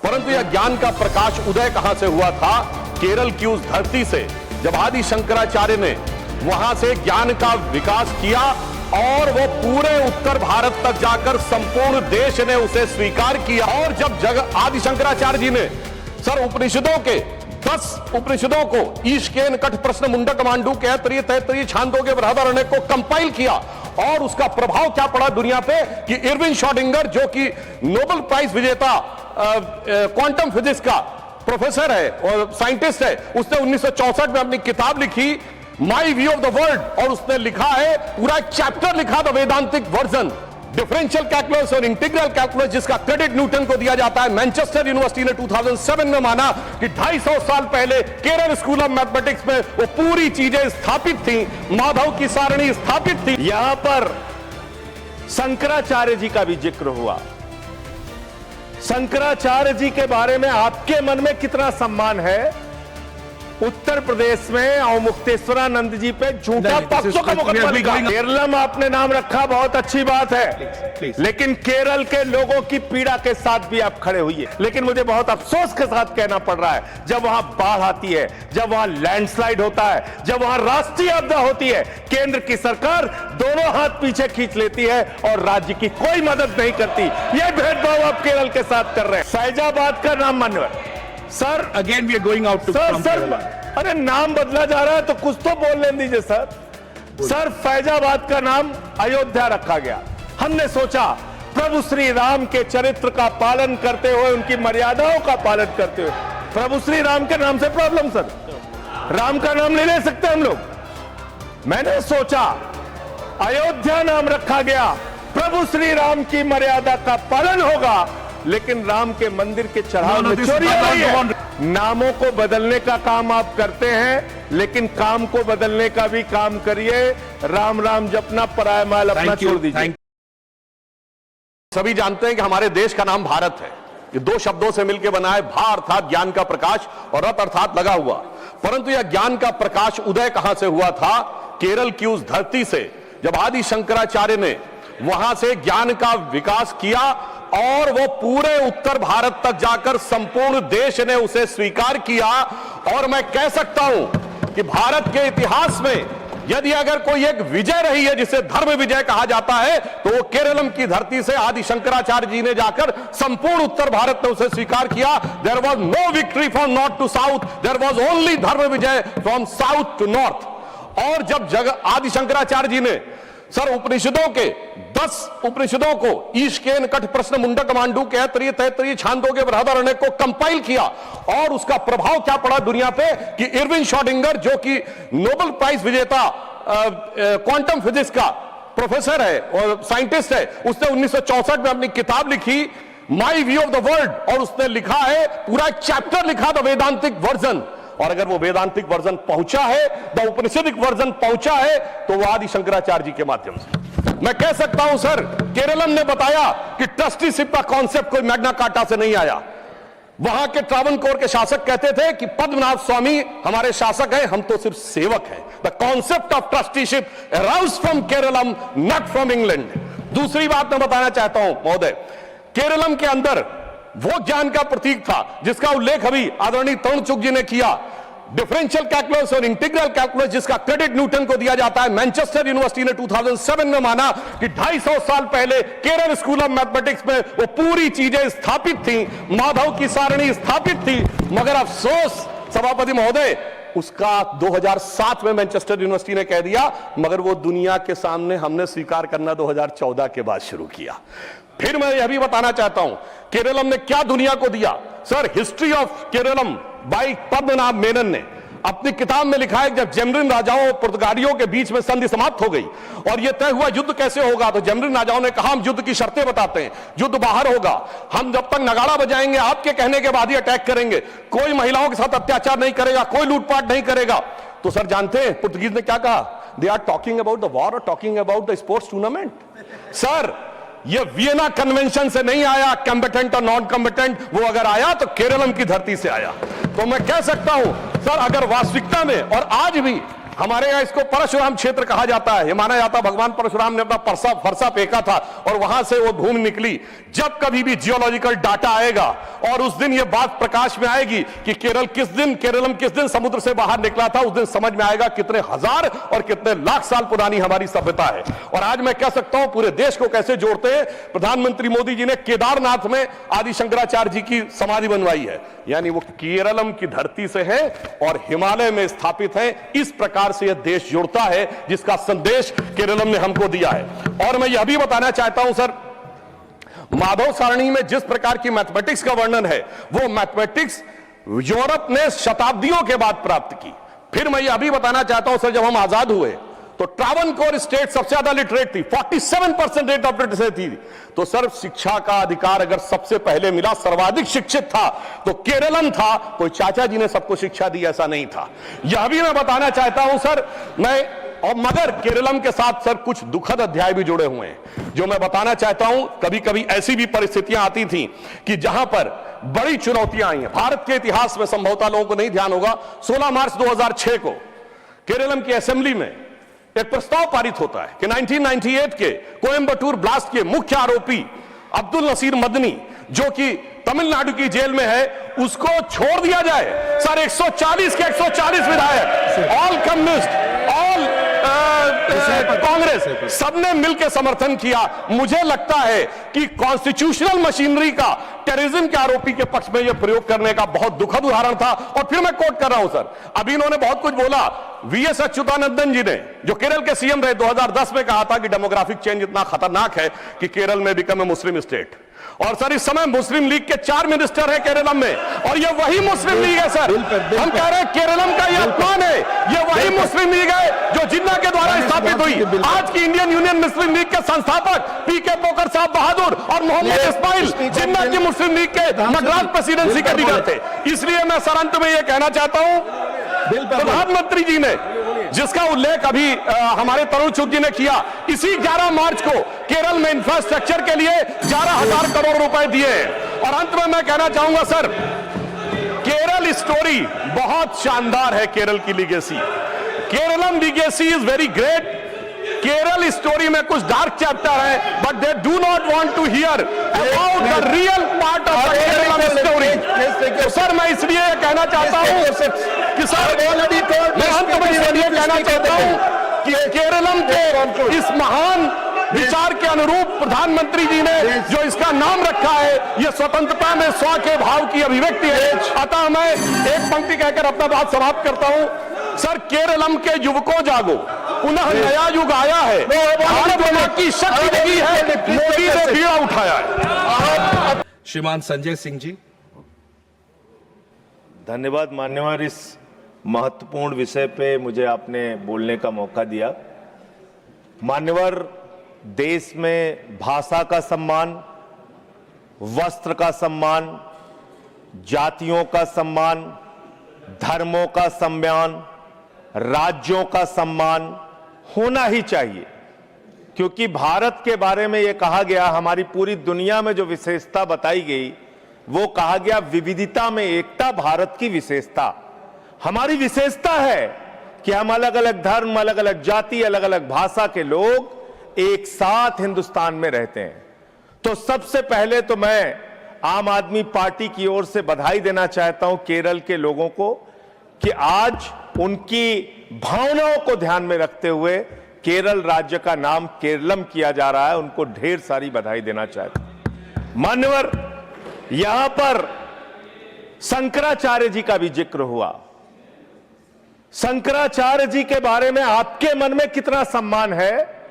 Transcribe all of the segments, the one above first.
परंतु यह ज्ञान का प्रकाश उदय कहां से हुआ था? केरल की उस धरती से, जब आदि शंकराचार्य ने वहां से ज्ञान का विकास किया और वो पूरे उत्तर भारत तक जाकर संपूर्ण देश ने उसे स्वीकार किया। और जब आदि शंकराचार्य जी ने सर उपनिषदों के 10 उपनिषदों को ईशकेन कठ प्रश्न मुंडक मांडू के तैतरीय छांदोग्य बृहदारण्यक को कंपाइल किया और उसका प्रभाव क्या पड़ा दुनिया पे कि इरविन श्रोडिंगर, जो कि नोबेल प्राइज विजेता क्वांटम फिजिक्स का प्रोफेसर है और साइंटिस्ट है, उसने 1964 में अपनी किताब लिखी my view of the world, और उसने लिखा है पूरा एक चैप्टर लिखा द वेदांतिक वर्जन डिफरेंशियल कैलकुलस और इंटीग्रल कैलकुलस, जिसका क्रेडिट न्यूटन को दिया जाता है। मैनचेस्टर यूनिवर्सिटी ने 2007 में माना कि 250 साल पहले केरल स्कूल ऑफ मैथमेटिक्स में वो पूरी चीजें स्थापित थी, माधव की सारणी स्थापित थी। यहां पर शंकराचार्य जी का भी जिक्र हुआ। शंकराचार्य जी के बारे में आपके मन में कितना सम्मान है? उत्तर प्रदेश में अवमुक्तेश्वरानंद जी पे झूठा पक्षों का मुकदमा लिखा। केरलम आपने नाम रखा, बहुत अच्छी बात है, लेकिन केरल के लोगों की पीड़ा के साथ भी आप खड़े हुई है। लेकिन मुझे बहुत अफसोस के साथ कहना पड़ रहा है, जब वहां बाढ़ आती है, जब वहां लैंडस्लाइड होता है, जब वहां राष्ट्रीय आपदा होती है, केंद्र की सरकार दोनों हाथ पीछे खींच लेती है और राज्य की कोई मदद नहीं करती। यह भेदभाव आप केरल के साथ कर रहे हैं। फैजाबाद का नाम मानवर sir, again we are going out to sir, अरे नाम बदला जा रहा है तो कुछ तो बोल लेने दीजिए सर। सर, फैजाबाद का नाम अयोध्या रखा गया। हमने सोचा प्रभु श्री राम के चरित्र का पालन करते हुए, उनकी मर्यादाओं का पालन करते हुए, प्रभु श्री राम के नाम से प्रॉब्लम सर, राम का नाम नहीं ले सकते हम लोग। मैंने सोचा अयोध्या नाम रखा गया, प्रभु श्री राम की मर्यादा का पालन होगा, लेकिन राम के मंदिर के चढ़ाव में चोरी हो रही है। नामों को बदलने का काम आप करते हैं, लेकिन काम को बदलने का भी काम करिए। राम राम जपना, पराया माल अपना छोड़ दीजिए। सभी जानते हैं कि हमारे देश का नाम भारत है। ये दो शब्दों से मिलकर बना है, भा अर्थात ज्ञान का प्रकाश और रथ अर्थात लगा हुआ। परंतु यह ज्ञान का प्रकाश उदय कहां से हुआ था? केरल की उस धरती से, जब आदि शंकराचार्य ने वहां से ज्ञान का विकास किया और वो पूरे उत्तर भारत तक जाकर संपूर्ण देश ने उसे स्वीकार किया। और मैं कह सकता हूं कि भारत के इतिहास में यदि अगर कोई एक विजय रही है जिसे धर्म विजय कहा जाता है, तो वो केरलम की धरती से आदि शंकराचार्य जी ने जाकर संपूर्ण उत्तर भारत में उसे स्वीकार किया। There was no victory from north to south, there was only dharma vijay from south to north. और जब आदि शंकराचार्य जी ने सर उपनिषदों के 10 उपनिषदों को ईशकेन कठ प्रश्न मुंडक मांडू के तैतरीय छांदोग्य बृहदारण्यक को कंपाइल किया और उसका प्रभाव क्या पड़ा दुनिया पे कि इरविन श्रोडिंगर, जो कि नोबेल प्राइज विजेता क्वांटम फिजिक्स का प्रोफेसर है और साइंटिस्ट है, उसने 1964 में अपनी किताब लिखी my view of the world, और उसने लिखा है पूरा एक चैप्टर लिखा द वेदांतिक वर्जन। और अगर वो वेदांतिक वर्जन पहुंचा है, द उपनिषदिक वर्जन पहुंचा है, तो वो आदि शंकराचार्य जी के माध्यम से। मैं कह सकता हूं सर, केरलम ने बताया कि ट्रस्टीशिप का कॉन्सेप्ट कोई मैग्ना कार्टा से नहीं आया। वहां के ट्रावनकोर के शासक कहते थे कि पद्मनाभ स्वामी हमारे शासक हैं, हम तो सिर्फ सेवक हैं। The concept of trusteeship arouse from Keralam, not from England. दूसरी बात मैं बताना चाहता हूं महोदय, केरलम के अंदर वो ज्ञान का प्रतीक था जिसका उल्लेख अभी आदरणीय तरुण चुग जी ने किया, डिफरेंशियल कैलकुलस और इंटीग्रल कैलकुलस, जिसका क्रेडिट न्यूटन को दिया जाता है। मैनचेस्टर यूनिवर्सिटी ने 2007 में माना कि 250 साल पहले केरल स्कूल ऑफ मैथमेटिक्स में वो पूरी चीजें स्थापित थी, माधव की सारणी स्थापित थी। मगर अफसोस सभापति महोदय, उसका 2007 में मैनचेस्टर यूनिवर्सिटी ने कह दिया, मगर वो दुनिया के सामने हमने स्वीकार करना 2014 के बाद शुरू किया। फिर मैं यह भी बताना चाहता हूं केरलम ने क्या दुनिया को दिया। Sir, history of Keralam by Padmanabha Menon ने अपनी किताब में लिखा है, जब जेमरिन राजाओं और पुर्तगालियों के बीच में संधि समाप्त हो गई और यह तय हुआ युद्ध कैसे होगा, तो जेमरिन राजाओं ने कहा हम युद्ध की शर्तें बताते हैं, युद्ध बाहर होगा, हम जब तक नगाड़ा बजाएंगे आपके कहने के बाद ही अटैक करेंगे, कोई महिलाओं के साथ अत्याचार नहीं करेगा, कोई लूटपाट नहीं करेगा। तो सर जानते हैं पुर्तगीज ने क्या कहा? They are talking about the war or talking about the sports tournament. Sir, ये वियना कन्वेंशन से नहीं आया, कॉम्बेटेंट और नॉन कॉम्बेटेंट, वो अगर आया तो केरलम की धरती से आया। तो मैं कह सकता हूं सर, अगर वास्तविकता में और आज भी हमारे यहाँ इसको परशुराम क्षेत्र कहा जाता है। ये माना जाता है भगवान परशुराम ने अपना फरसा फेंका था और वहां से वो भूमि निकली। जब कभी भी जियोलॉजिकल डाटा आएगा और उस दिन ये बात प्रकाश में आएगी कि केरलम किस दिन समुद्र से बाहर निकला था, उस दिन समझ में आएगा कितने हजार और कितने लाख साल पुरानी हमारी सभ्यता है। और आज मैं कह सकता हूं पूरे देश को कैसे जोड़ते हैं। प्रधानमंत्री मोदी जी ने केदारनाथ में आदि शंकराचार्य जी की समाधि बनवाई है, यानी वो केरलम की धरती से है और हिमालय में स्थापित है। इस प्रकार से यह देश जुड़ता है जिसका संदेश केरलम ने हमको दिया है। और मैं यह भी बताना चाहता हूं सर, माधव सारणी में जिस प्रकार की मैथमेटिक्स का वर्णन है वो मैथमेटिक्स यूरोप ने शताब्दियों के बाद प्राप्त की। फिर मैं यह भी बताना चाहता हूं सर, जब हम आजाद हुए तो ट्रावनकोर स्टेट सबसे ज्यादा लिटरेट थी, 47% रेट ऑफ लिटरेसी थी। तो सर शिक्षा का अधिकार अगर सबसे पहले मिला, सर्वाधिक शिक्षित था तो केरलम था। कोई चाचा जी ने सबको शिक्षा दी ऐसा नहीं था। यह भी मैं बताना चाहता हूं सर मगर केरलम के साथ सर कुछ दुखद अध्याय भी जुड़े हुए हैं जो मैं बताना चाहता हूं। कभी कभी ऐसी भी परिस्थितियां आती थी कि जहां पर बड़ी चुनौतियां आई हैं। भारत के इतिहास में संभवतः लोगों को नहीं ध्यान होगा, 16 मार्च 2006 को केरलम की असेंबली में एक प्रस्ताव पारित होता है कि 1998 के कोयंबटूर ब्लास्ट के मुख्य आरोपी अब्दुल नसीर मदनी जो कि तमिलनाडु की जेल में है, उसको छोड़ दिया जाए। सर 140 के 140 विधायक, ऑल कम्युनिस्ट, ऑल कांग्रेस, सबने मिलकर समर्थन किया। मुझे लगता है कि कॉन्स्टिट्यूशनल मशीनरी का टेररिज्म के आरोपी के पक्ष में यह प्रयोग करने का बहुत दुखद उदाहरण था। और फिर मैं कोट कर रहा हूं सर, अभी इन्होंने बहुत कुछ बोला। वीएस अच्युतानंदन जी ने जो केरल के सीएम रहे 2010 में कहा था कि डेमोग्राफिक चेंज इतना खतरनाक है कि केरल में बिकम ए मुस्लिम स्टेट। और सर इस समय मुस्लिम लीग के 4 मिनिस्टर हैं केरलम में और ये वही मुस्लिम लीग है सर। हम कह रहे हैं केरलम का ये अपमान है, ये वही मुस्लिम लीग है जो जिन्ना के द्वारा स्थापित हुई। आज की इंडियन यूनियन मुस्लिम लीग के संस्थापक पीके पोकर साहब बहादुर और मोहम्मद इस्माइल जिन्ना की मुस्लिम लीग के मद्रास प्रेसिडेंसी के लीडर थे। इसलिए मैं सर अंत में यह कहना चाहता हूं, प्रधानमंत्री जी ने जिसका उल्लेख अभी हमारे तरुण चुग जी ने किया, इसी 11 मार्च को केरल में इंफ्रास्ट्रक्चर के लिए 11,000 करोड़ रुपए दिए। और अंत में मैं कहना चाहूंगा सर, केरल स्टोरी बहुत शानदार है। केरल की legacy, Keralam legacy is very great. Kerala story में कुछ डार्क चैप्टर है, but they do not want to hear about the real part of the Kerala story. तो सर मैं इसलिए कहना चाहता हूं कि सर मैं अंत में इसलिए कहना चाहता हूं कि केरलम के इस महान विचार के अनुरूप प्रधानमंत्री जी ने जो इसका नाम रखा है, यह स्वतंत्रता में स्व के भाव की अभिव्यक्ति है। अतः मैं एक पंक्ति कहकर अपना बात समाप्त करता हूं। सर केरलम के युवकों जागो, पुनः नया युग आया है, भारत की शक्ति लगी है, मोदी ने बीड़ा उठाया है। श्रीमान संजय सिंह जी। धन्यवाद मान्यवर, इस महत्वपूर्ण विषय पे मुझे आपने बोलने का मौका दिया। मान्यवर, देश में भाषा का सम्मान, वस्त्र का सम्मान, जातियों का सम्मान, धर्मों का सम्मान, राज्यों का सम्मान होना ही चाहिए, क्योंकि भारत के बारे में यह कहा गया, हमारी पूरी दुनिया में जो विशेषता बताई गई वो कहा गया विविधता में एकता भारत की विशेषता। हमारी विशेषता है कि हम अलग अलग धर्म, अलग अलग जाति, अलग अलग भाषा के लोग एक साथ हिंदुस्तान में रहते हैं। तो सबसे पहले तो मैं आम आदमी पार्टी की ओर से बधाई देना चाहता हूं केरल के लोगों को कि आज उनकी भावनाओं को ध्यान में रखते हुए केरल राज्य का नाम केरलम किया जा रहा है। उनको ढेर सारी बधाई देना चाहता हूं। मान्यवर, यहां पर शंकराचार्य जी का भी जिक्र हुआ। शंकराचार्य जी के बारे में आपके मन में कितना सम्मान है?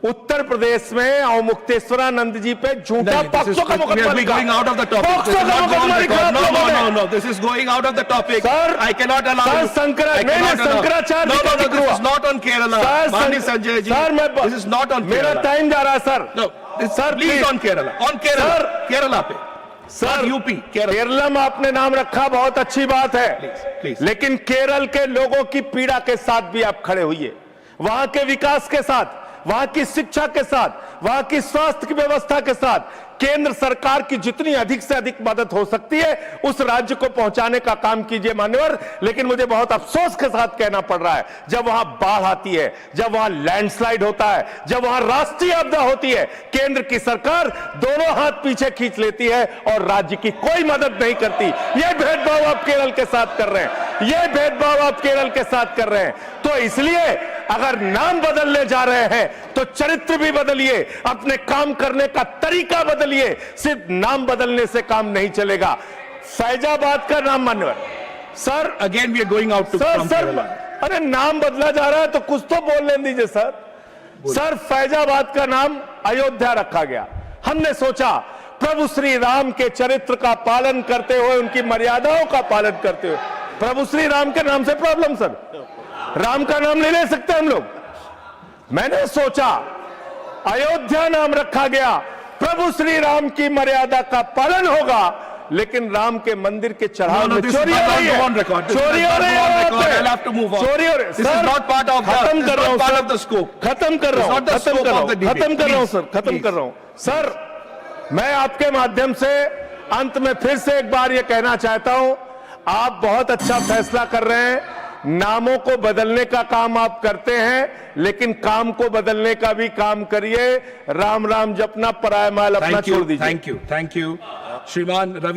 उत्तर प्रदेश में अवमुक्तेश्वरानंद जी पे झूठा पॉक्सो का मुकदमा We are going out of the topic. POCSO का मुकदमा लिखा। No. This is going out of the topic. Sir, I cannot allow. Sir, I Shankaracharya cannot allow. जी का This is not on Kerala. माननीय Sanjay ji, this is not on मेरा Kerala. Time जा रहा है sir. No, sir, please on Kerala. On Kerala. Sir, Kerala पे. Sir UP Kerala. Keralam आपने नाम रखा, बहुत अच्छी बात है, Please. लेकिन केरल के लोगों की पीड़ा के साथ भी आप खड़े हुइए, वहां के विकास के साथ, वहां की शिक्षा के साथ, वहां की स्वास्थ्य की व्यवस्था के साथ केंद्र सरकार की जितनी अधिक से अधिक मदद हो सकती है उस राज्य को पहुंचाने का काम कीजिए मान्यवर। लेकिन मुझे बहुत अफसोस के साथ कहना पड़ रहा है, जब वहां बाढ़ आती है, जब वहां लैंडस्लाइड होता है, जब वहां राष्ट्रीय आपदा होती है, केंद्र की सरकार दोनों हाथ पीछे खींच लेती है और राज्य की कोई मदद नहीं करती। यह भेदभाव आप केरल के साथ कर रहे हैं, यह भेदभाव आप केरल के साथ कर रहे हैं। तो इसलिए अगर नाम बदलने जा रहे हैं तो चरित्र भी बदलिए, अपने काम करने का तरीका बदलिए। सिर्फ नाम बदलने से काम नहीं चलेगा। फैजाबाद का नाम मान्यवर sir, Again, we are going out to sir from sir Kerala. अरे नाम बदला जा रहा है तो कुछ तो बोलने दीजिए सर। सर फैजाबाद का नाम अयोध्या रखा गया। हमने सोचा प्रभु श्री राम के चरित्र का पालन करते हुए, उनकी मर्यादाओं का पालन करते हुए, प्रभु श्री राम के नाम से प्रॉब्लम सर, राम का नाम नहीं ले सकते हम लोग। मैंने सोचा अयोध्या नाम रखा गया, प्रभु श्री राम की मर्यादा का पालन होगा, लेकिन राम के मंदिर के चढ़ाव में चोरी हो रही है, चोरी हो रही है, चोरी हो रही है। This is not part of the, खत्म कर रहा हूं part sir, of the scope. खत्म कर रहा हूं, It's not the खत्म scope कर रहा of the हूं, debate. खत्म कर रहा हूं सर, Please, खत्म please. कर रहा हूं सर। मैं आपके माध्यम से अंत में फिर से एक बार यह कहना चाहता हूं, आप बहुत अच्छा फैसला कर रहे हैं। नामों को बदलने का काम आप करते हैं, लेकिन काम को बदलने का भी काम करिए। राम राम जपना, पराया माल अपना छोड़ दीजिए। Thank you. Shriman Ravi.